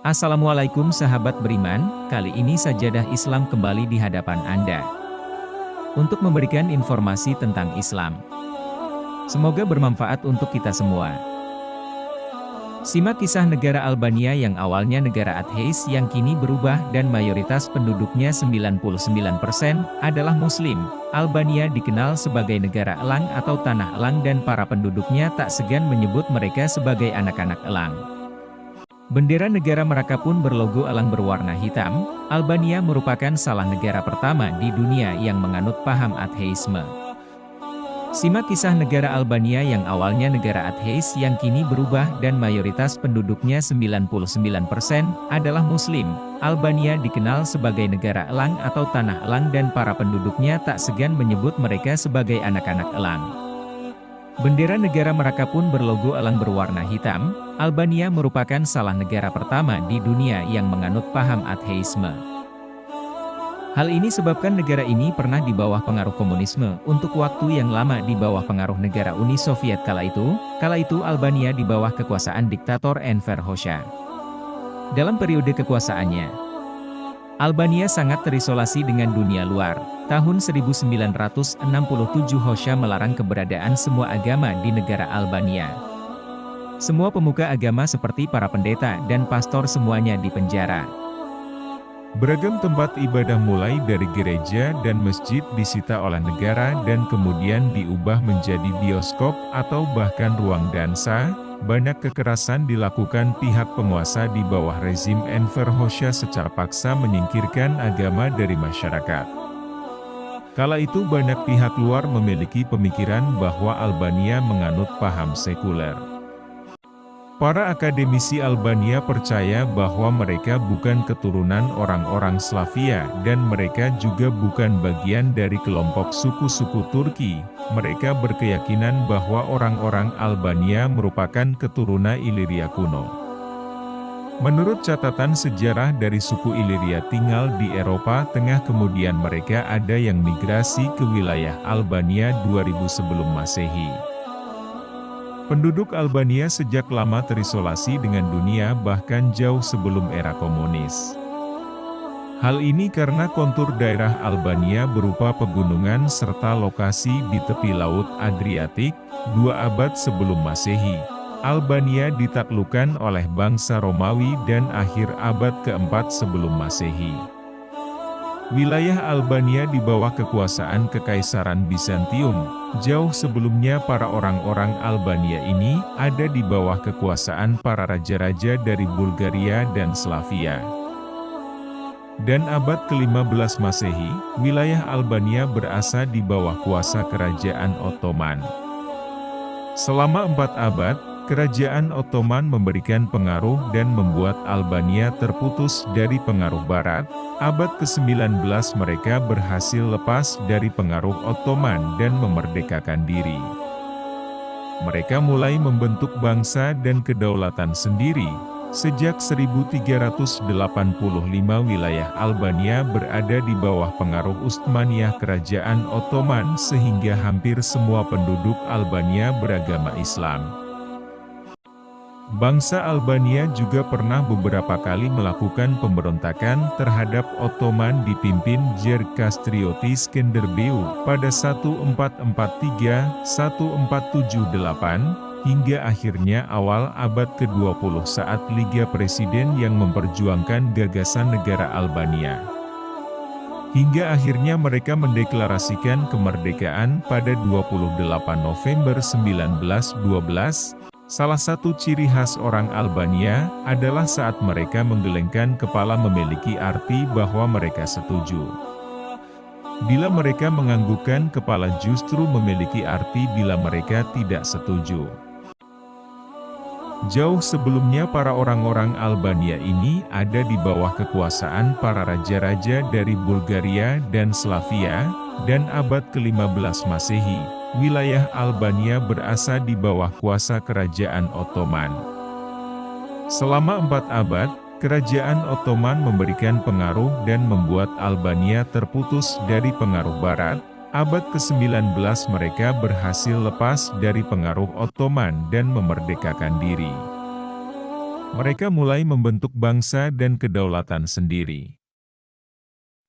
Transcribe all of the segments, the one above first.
Assalamualaikum sahabat beriman, kali ini Sajadah Islam kembali di hadapan Anda untuk memberikan informasi tentang Islam. Semoga bermanfaat untuk kita semua. Simak kisah negara Albania yang awalnya negara ateis yang kini berubah dan mayoritas penduduknya 99% adalah Muslim. Albania dikenal sebagai negara elang atau tanah elang dan para penduduknya tak segan menyebut mereka sebagai anak-anak elang. Bendera negara mereka pun berlogo elang berwarna hitam. Albania merupakan salah negara pertama di dunia yang menganut paham ateisme. Simak kisah negara Albania yang awalnya negara ateis yang kini berubah dan mayoritas penduduknya 99% adalah Muslim. Albania dikenal sebagai negara elang atau tanah elang dan para penduduknya tak segan menyebut mereka sebagai anak-anak elang. Bendera negara mereka pun berlogo elang berwarna hitam. Albania merupakan salah negara pertama di dunia yang menganut paham ateisme. Hal ini sebabkan negara ini pernah di bawah pengaruh komunisme untuk waktu yang lama di bawah pengaruh negara Uni Soviet kala itu. Kala itu Albania di bawah kekuasaan diktator Enver Hoxha. Dalam periode kekuasaannya, Albania sangat terisolasi dengan dunia luar. Tahun 1967 Hoxha melarang keberadaan semua agama di negara Albania. Semua pemuka agama seperti para pendeta dan pastor semuanya dipenjara. Beragam tempat ibadah mulai dari gereja dan masjid disita oleh negara dan kemudian diubah menjadi bioskop atau bahkan ruang dansa. Banyak kekerasan dilakukan pihak penguasa di bawah rezim Enver Hoxha secara paksa menyingkirkan agama dari masyarakat. Kala itu banyak pihak luar memiliki pemikiran bahwa Albania menganut paham sekuler. Para akademisi Albania percaya bahwa mereka bukan keturunan orang-orang Slavia dan mereka juga bukan bagian dari kelompok suku-suku Turki. Mereka berkeyakinan bahwa orang-orang Albania merupakan keturunan Iliria kuno. Menurut catatan sejarah dari suku Iliria tinggal di Eropa Tengah kemudian mereka ada yang migrasi ke wilayah Albania 2000 sebelum Masehi. Penduduk Albania sejak lama terisolasi dengan dunia bahkan jauh sebelum era komunis. Hal ini karena kontur daerah Albania berupa pegunungan serta lokasi di tepi Laut Adriatik. 2 abad sebelum Masehi, Albania ditaklukkan oleh bangsa Romawi dan akhir abad keempat sebelum Masehi. Wilayah Albania di bawah kekuasaan Kekaisaran Bizantium. Jauh sebelumnya para orang-orang Albania ini ada di bawah kekuasaan para raja-raja dari Bulgaria dan Slavia. Dan abad ke-15 Masehi, wilayah Albania berasa di bawah kuasa Kerajaan Ottoman. Selama 4 abad, Kerajaan Ottoman memberikan pengaruh dan membuat Albania terputus dari pengaruh Barat. Abad ke-19 mereka berhasil lepas dari pengaruh Ottoman dan memerdekakan diri. Mereka mulai membentuk bangsa dan kedaulatan sendiri. Sejak 1385 wilayah Albania berada di bawah pengaruh Utsmaniyah Kerajaan Ottoman sehingga hampir semua penduduk Albania beragama Islam. Bangsa Albania juga pernah beberapa kali melakukan pemberontakan terhadap Ottoman dipimpin Jer Kastriotis Skenderbeu pada 1478, hingga akhirnya awal abad ke-20 saat Liga Presiden yang memperjuangkan gagasan negara Albania. Hingga akhirnya mereka mendeklarasikan kemerdekaan pada 28 November 1912. Salah satu ciri khas orang Albania adalah saat mereka menggelengkan kepala memiliki arti bahwa mereka setuju. Bila mereka menganggukkan kepala justru memiliki arti bila mereka tidak setuju. Jauh sebelumnya para orang-orang Albania ini ada di bawah kekuasaan para raja-raja dari Bulgaria dan Slavia, dan abad ke-15 Masehi. Wilayah Albania berasa di bawah kuasa Kerajaan Ottoman. Selama 4 abad, Kerajaan Ottoman memberikan pengaruh dan membuat Albania terputus dari pengaruh Barat. Abad ke-19 mereka berhasil lepas dari pengaruh Ottoman dan memerdekakan diri. Mereka mulai membentuk bangsa dan kedaulatan sendiri.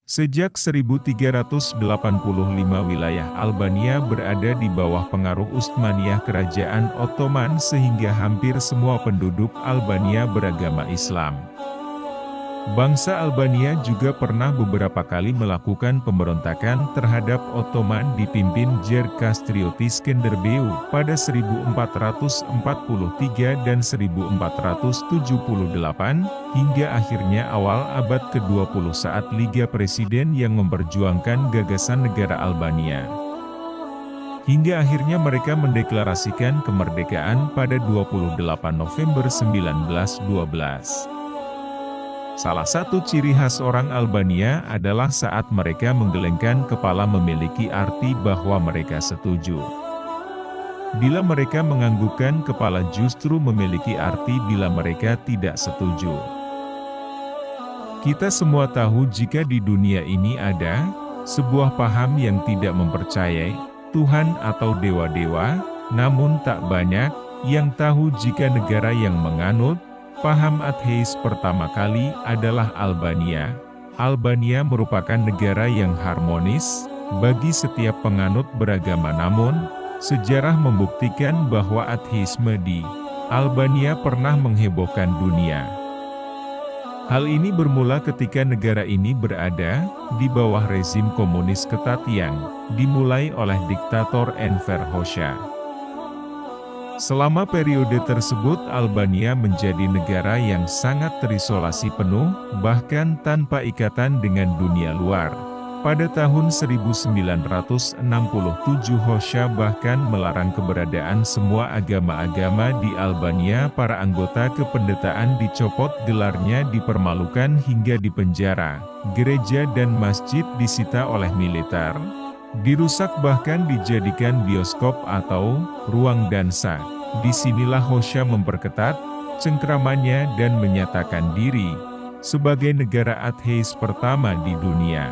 Sejak 1385 wilayah Albania berada di bawah pengaruh Utsmaniyah Kerajaan Ottoman sehingga hampir semua penduduk Albania beragama Islam. Bangsa Albania juga pernah beberapa kali melakukan pemberontakan terhadap Ottoman dipimpin Jerkastrioti Skenderbeu pada 1443 dan 1478, hingga akhirnya awal abad ke-20 saat Liga Presiden yang memperjuangkan gagasan negara Albania. Hingga akhirnya mereka mendeklarasikan kemerdekaan pada 28 November 1912. Salah satu ciri khas orang Albania adalah saat mereka menggelengkan kepala memiliki arti bahwa mereka setuju. Bila mereka menganggukkan kepala justru memiliki arti bila mereka tidak setuju. Kita semua tahu jika di dunia ini ada sebuah paham yang tidak mempercayai Tuhan atau dewa-dewa, namun tak banyak yang tahu jika negara yang menganut paham ateis pertama kali adalah Albania. Albania merupakan negara yang harmonis bagi setiap penganut beragama, namun sejarah membuktikan bahwa ateisme di Albania pernah menghebohkan dunia. Hal ini bermula ketika negara ini berada di bawah rezim komunis ketat yang dimulai oleh diktator Enver Hoxha. Selama periode tersebut Albania menjadi negara yang sangat terisolasi penuh, bahkan tanpa ikatan dengan dunia luar. Pada tahun 1967 Hoxha bahkan melarang keberadaan semua agama-agama di Albania. Para anggota kependetaan dicopot gelarnya, dipermalukan hingga dipenjara. Gereja dan masjid disita oleh militer. Dirusak bahkan dijadikan bioskop atau ruang dansa. Disinilah Hoxha memperketat cengkramannya dan menyatakan diri sebagai negara ateis pertama di dunia.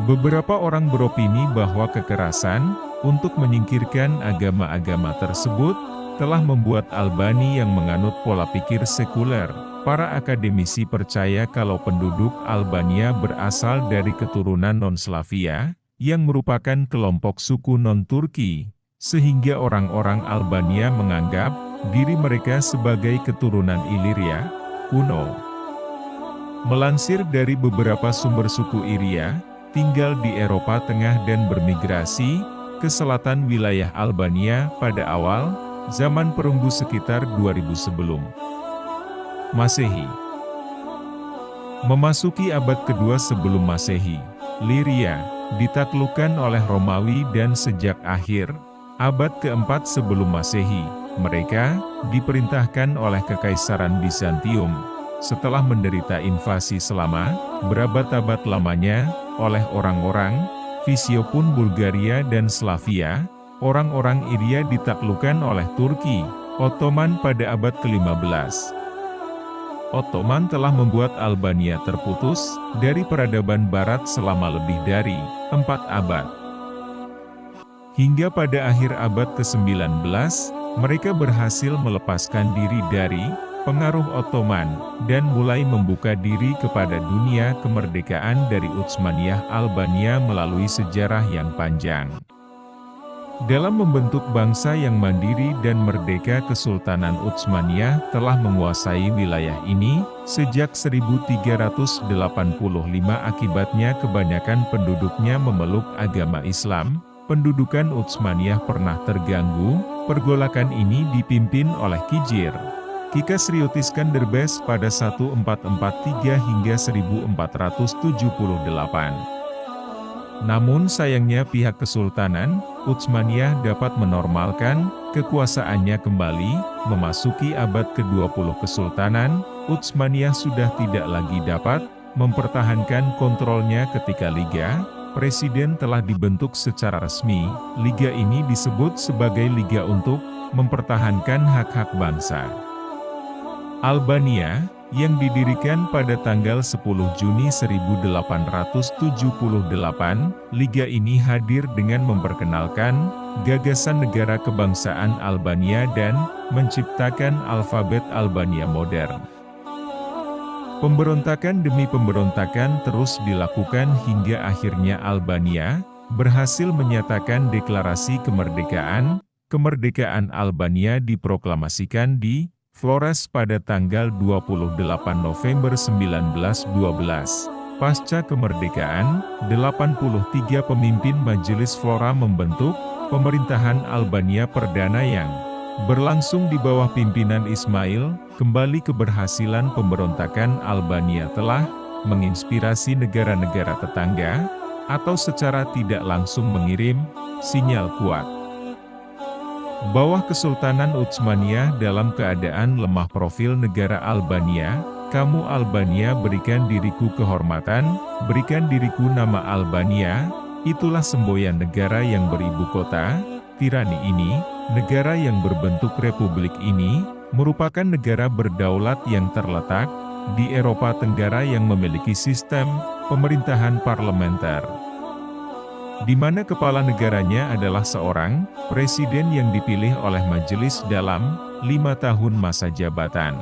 Beberapa orang beropini bahwa kekerasan untuk menyingkirkan agama-agama tersebut telah membuat Albania yang menganut pola pikir sekuler. Para akademisi percaya kalau penduduk Albania berasal dari keturunan non-Slavia, yang merupakan kelompok suku non-Turki, sehingga orang-orang Albania menganggap diri mereka sebagai keturunan Iliria kuno. Melansir dari beberapa sumber, suku Iria tinggal di Eropa Tengah dan bermigrasi ke selatan wilayah Albania pada awal zaman perunggu sekitar 2000 sebelum Masehi. Memasuki abad kedua sebelum Masehi, Liria ditaklukkan oleh Romawi dan sejak akhir abad keempat sebelum Masehi, mereka diperintahkan oleh Kekaisaran Bizantium. Setelah menderita invasi selama berabad-abad lamanya oleh orang-orang Visiopun Bulgaria dan Slavia, orang-orang Iria ditaklukkan oleh Turki Ottoman pada abad ke-15. Ottoman telah membuat Albania terputus dari peradaban barat selama lebih dari 4 abad. Hingga pada akhir abad ke-19, mereka berhasil melepaskan diri dari pengaruh Ottoman dan mulai membuka diri kepada dunia. Kemerdekaan dari Utsmaniyah Albania melalui sejarah yang panjang. Dalam membentuk bangsa yang mandiri dan merdeka, Kesultanan Utsmaniyah telah menguasai wilayah ini sejak 1385. Akibatnya kebanyakan penduduknya memeluk agama Islam. Pendudukan Utsmaniyah pernah terganggu. Pergolakan ini dipimpin oleh Kijir Kikasriotis Skanderbes pada 1443 hingga 1478. Namun sayangnya pihak Kesultanan Utsmaniyah dapat menormalkan kekuasaannya kembali. Memasuki abad ke-20 Kesultanan Utsmaniyah sudah tidak lagi dapat mempertahankan kontrolnya ketika Liga Presiden telah dibentuk secara resmi. Liga ini disebut sebagai Liga untuk mempertahankan hak-hak bangsa. Albania, yang didirikan pada tanggal 10 Juni 1878, Liga ini hadir dengan memperkenalkan gagasan negara kebangsaan Albania dan menciptakan alfabet Albania modern. Pemberontakan demi pemberontakan terus dilakukan hingga akhirnya Albania berhasil menyatakan deklarasi kemerdekaan. Kemerdekaan Albania diproklamasikan di Flores pada tanggal 28 November 1912. Pasca kemerdekaan, 83 pemimpin Majelis Flora membentuk pemerintahan Albania Perdana yang berlangsung di bawah pimpinan Ismail. Kembali keberhasilan pemberontakan Albania telah menginspirasi negara-negara tetangga, atau secara tidak langsung mengirim sinyal kuat bahwa Kesultanan Utsmaniyah dalam keadaan lemah. Profil negara Albania, kamu Albania berikan diriku kehormatan, berikan diriku nama Albania, itulah semboyan negara yang beribu kota, tirani ini, negara yang berbentuk republik ini, merupakan negara berdaulat yang terletak di Eropa Tenggara yang memiliki sistem pemerintahan parlementer, di mana kepala negaranya adalah seorang presiden yang dipilih oleh majelis dalam 5 tahun masa jabatan.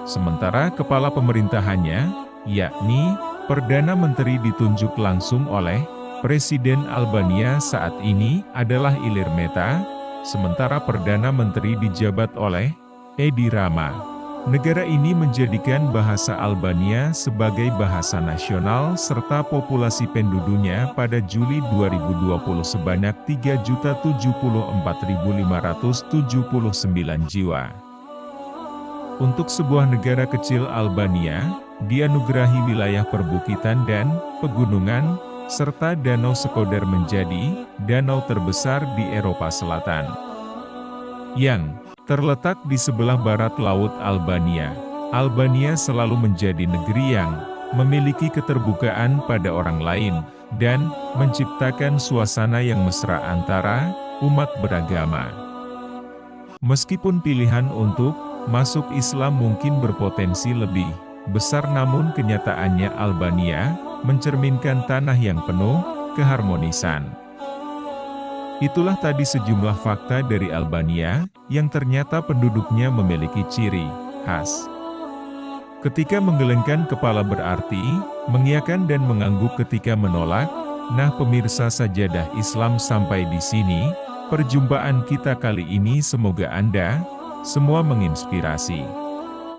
Sementara kepala pemerintahannya, yakni Perdana Menteri, ditunjuk langsung oleh Presiden Albania saat ini adalah Ilir Meta, sementara Perdana Menteri dijabat oleh Edi Rama. Negara ini menjadikan bahasa Albania sebagai bahasa nasional serta populasi penduduknya pada Juli 2020 sebanyak 3.074.579 jiwa. Untuk sebuah negara kecil, Albania dianugerahi wilayah perbukitan dan pegunungan, serta Danau Sekoder menjadi danau terbesar di Eropa Selatan, yang terletak di sebelah barat Laut Albania. Albania selalu menjadi negeri yang memiliki keterbukaan pada orang lain, dan menciptakan suasana yang mesra antara umat beragama. Meskipun pilihan untuk masuk Islam mungkin berpotensi lebih besar, namun kenyataannya Albania mencerminkan tanah yang penuh keharmonisan. Itulah tadi sejumlah fakta dari Albania, yang ternyata penduduknya memiliki ciri khas. Ketika menggelengkan kepala berarti mengiyakan dan mengangguk ketika menolak. Nah pemirsa, sajadah Islam sampai di sini perjumpaan kita kali ini, semoga Anda semua menginspirasi.